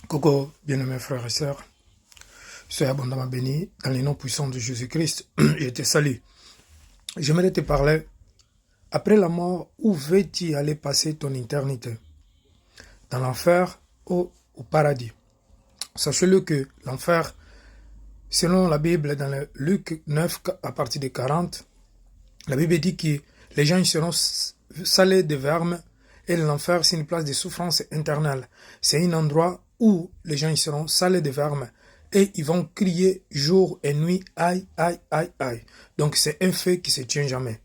Coucou, bien-aimés frères et sœurs, soyez abondamment bénis dans les noms puissants de Jésus-Christ. Je te salue. J'aimerais te parler, après la mort, où veux-tu aller passer ton éternité? Dans l'enfer ou au paradis? Sachez-le que l'enfer, selon la Bible, dans le Luc 9, à partir de 40, la Bible dit que les gens seront salés de vermes et l'enfer, c'est une place de souffrance éternelle. C'est un endroit où les gens seront salés de vermes et ils vont crier jour et nuit, aïe, aïe, aïe, aïe. Donc c'est un fait qui se tient jamais.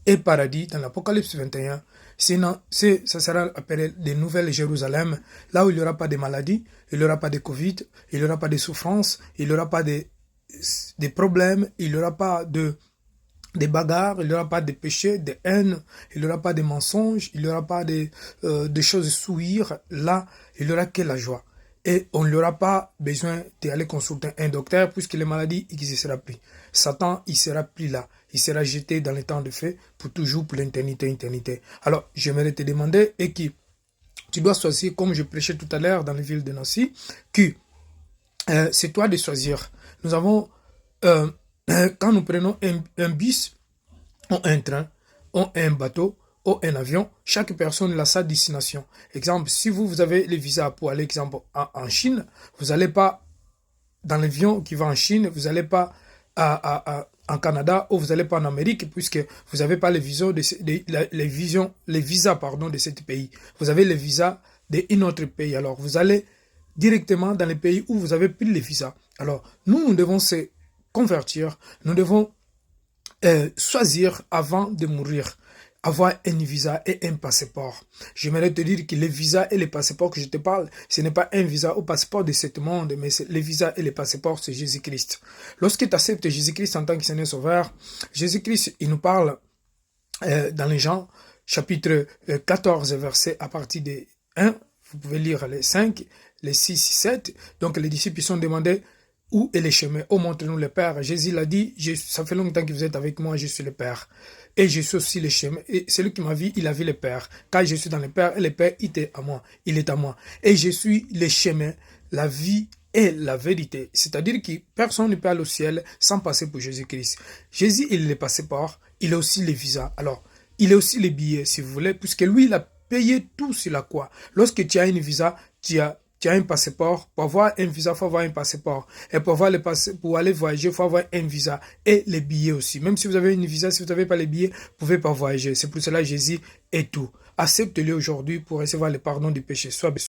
Et paradis, dans l'Apocalypse 21, ça sera appelé de Nouvelles Jérusalem, là où il n'y aura pas de maladies, il n'y aura pas de Covid, il n'y aura pas de souffrance, il n'y aura pas de problèmes, il n'y aura pas de bagarres, il n'y aura pas de péché, de haine, il n'y aura pas de mensonges, il n'y aura pas de choses souillures. Là, il n'y aura que la joie. Et on n'aura pas besoin d'aller consulter un docteur puisque les maladies, il se sera pris. Satan, il sera pris là. Il sera jeté dans les temps de feu pour toujours, pour l'éternité. Alors, j'aimerais te demander, et qui tu dois choisir, comme je prêchais tout à l'heure dans la ville de Nancy, que c'est toi de choisir. Nous avons... quand nous prenons un bus, ou un train, ou un bateau, ou un avion, chaque personne a sa destination. Exemple, si vous avez le visa pour aller, exemple, en Chine, vous n'allez pas dans l'avion qui va en Chine, vous n'allez pas en Canada ou vous n'allez pas en Amérique puisque vous n'avez pas les visas de ce pays. Vous avez les visas d'un autre pays. Alors, vous allez directement dans les pays où vous avez pris les visas. Alors, nous devons se convertir, nous devons choisir avant de mourir, avoir un visa et un passeport. J'aimerais te dire que les visas et les passeports que je te parle, ce n'est pas un visa ou passeport de ce monde, mais les visas et les passeports, c'est Jésus-Christ. Lorsque tu acceptes Jésus-Christ en tant que Seigneur Sauveur, Jésus-Christ, il nous parle dans les Jean, chapitre 14, verset à partir de 1, vous pouvez lire les 5, les 6, 7. Donc les disciples sont demandés où est le chemin? Oh, montre-nous le Père. Jésus l'a dit, ça fait longtemps que vous êtes avec moi, je suis le Père. Et je suis aussi le chemin. Et celui qui m'a vu, il a vu le Père. Car je suis dans le Père, et le Père, il est à moi. Il est à moi. Et je suis le chemin, la vie et la vérité. C'est-à-dire que personne ne peut aller au ciel sans passer pour Jésus-Christ. Jésus, il est le passeport, il est aussi le visa. Alors, il est aussi le billet, si vous voulez, puisque lui, il a payé tout sur la croix. Lorsque tu as une visa, tu as un passeport. Pour avoir un visa, il faut avoir un passeport. Et pour aller voyager, il faut avoir un visa. Et les billets aussi. Même si vous avez une visa, si vous n'avez pas les billets, vous ne pouvez pas voyager. C'est pour cela que Jésus est tout. Accepte-le aujourd'hui pour recevoir le pardon du péché. Sois béni.